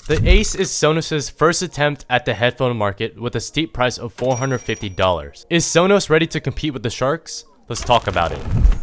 The Ace is Sonos' first attempt at the headphone market with a steep price of $450. Is Sonos ready to compete with the Sharks? Let's talk about it.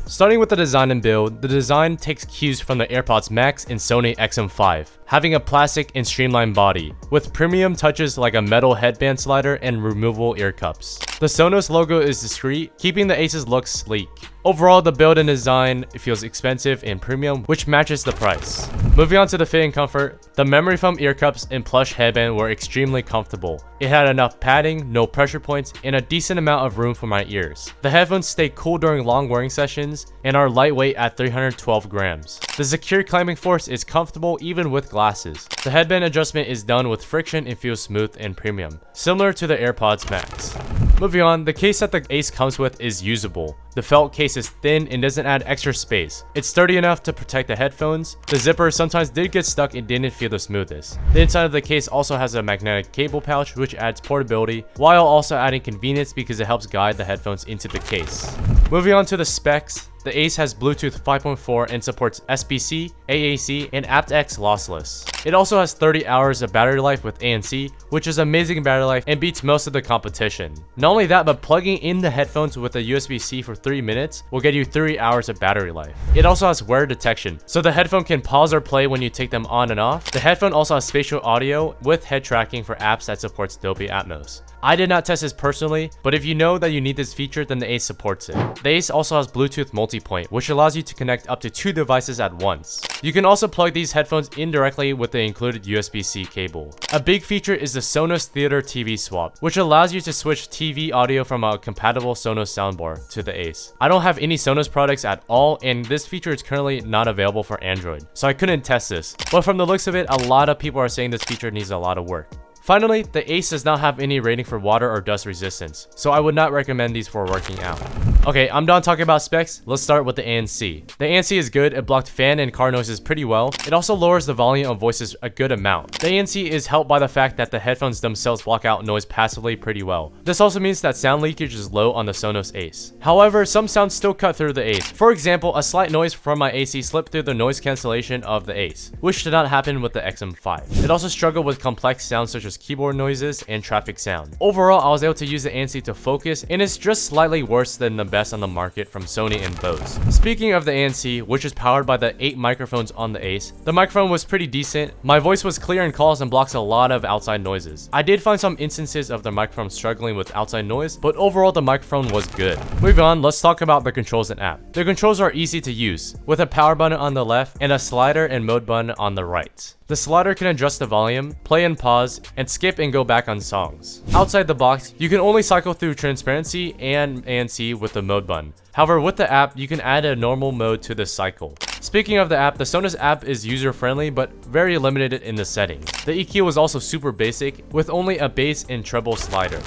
Starting with the design and build, the design takes cues from the AirPods Max and Sony XM5, having a plastic and streamlined body, with premium touches like a metal headband slider and removable ear cups. The Sonos logo is discreet, keeping the Ace's look sleek. Overall, the build and design feels expensive and premium, which matches the price. Moving on to the fit and comfort, the memory foam ear cups and plush headband were extremely comfortable. It had enough padding, no pressure points, and a decent amount of room for my ears. The headphones stay cool during long wearing sessions and are lightweight at 312 grams. The secure climbing force is comfortable even with glasses. The headband adjustment is done with friction and feels smooth and premium, similar to the AirPods Max. Moving on, the case that the Ace comes with is usable. The felt case is thin and doesn't add extra space. It's sturdy enough to protect the headphones. The zipper sometimes did get stuck and didn't feel the smoothest. The inside of the case also has a magnetic cable pouch which adds portability, while also adding convenience because it helps guide the headphones into the case. Moving on to the specs, the Ace has Bluetooth 5.4 and supports SBC, AAC, and aptX lossless. It also has 30 hours of battery life with ANC, which is amazing battery life and beats most of the competition. Not only that, but plugging in the headphones with a USB-C for 3 minutes will get you 3 hours of battery life. It also has wear detection, so the headphone can pause or play when you take them on and off. The headphone also has spatial audio with head tracking for apps that supports Dolby Atmos. I did not test this personally, but if you know that you need this feature, then the Ace supports it. The Ace also has Bluetooth multipoint, which allows you to connect up to 2 devices at once. You can also plug these headphones in directly with the included USB-C cable. A big feature is the Sonos Theater TV swap, which allows you to switch TV audio from a compatible Sonos soundbar to the Ace. I don't have any Sonos products at all, and this feature is currently not available for Android, so I couldn't test this. But from the looks of it, a lot of people are saying this feature needs a lot of work. Finally, the Ace does not have any rating for water or dust resistance, so I would not recommend these for working out. Okay, I'm done talking about specs. Let's start with the ANC. The ANC is good. It blocked fan and car noises pretty well. It also lowers the volume of voices a good amount. The ANC is helped by the fact that the headphones themselves block out noise passively pretty well. This also means that sound leakage is low on the Sonos Ace. However, some sounds still cut through the Ace. For example, a slight noise from my AC slipped through the noise cancellation of the Ace, which did not happen with the XM5. It also struggled with complex sounds such as keyboard noises and traffic sound. Overall, I was able to use the ANC to focus, and it's just slightly worse than the best on the market from Sony and Bose. Speaking of the ANC, which is powered by the 8 microphones on the Ace, the microphone was pretty decent. My voice was clear in calls and blocks a lot of outside noises. I did find some instances of the microphone struggling with outside noise, but overall the microphone was good. Moving on, let's talk about the controls and app. The controls are easy to use, with a power button on the left and a slider and mode button on the right. The slider can adjust the volume, play and pause, and skip and go back on songs. Outside the box, you can only cycle through transparency and ANC with the mode button. However, with the app, you can add a normal mode to the cycle. Speaking of the app, the Sonos app is user-friendly but very limited in the settings. The EQ was also super basic, with only a bass and treble slider.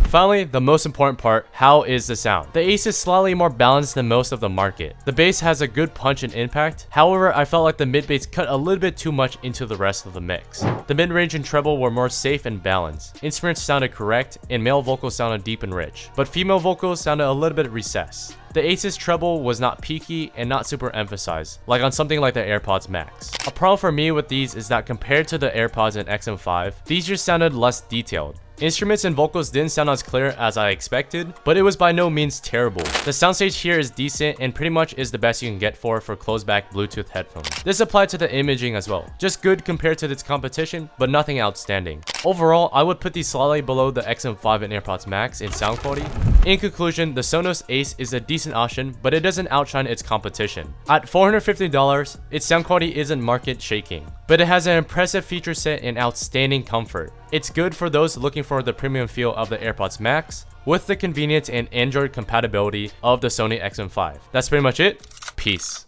Finally, the most important part, how is the sound? The Ace is slightly more balanced than most of the market. The bass has a good punch and impact. However, I felt like the mid-bass cut a little bit too much into the rest of the mix. The mid-range and treble were more safe and balanced. Instruments sounded correct, and male vocals sounded deep and rich, but female vocals sounded a little bit recessed. The Ace's treble was not peaky and not super emphasized, like on something like the AirPods Max. A problem for me with these is that compared to the AirPods and XM5, these just sounded less detailed. Instruments and vocals didn't sound as clear as I expected, but it was by no means terrible. The soundstage here is decent and pretty much is the best you can get for closed back Bluetooth headphones. This applied to the imaging as well. Just good compared to its competition, but nothing outstanding. Overall, I would put these slightly below the XM5 and AirPods Max in sound quality. In conclusion, the Sonos Ace is a decent option, but it doesn't outshine its competition. At $450, its sound quality isn't market shaking, but it has an impressive feature set and outstanding comfort. It's good for those looking for the premium feel of the AirPods Max, with the convenience and Android compatibility of the Sony XM5. That's pretty much it. Peace.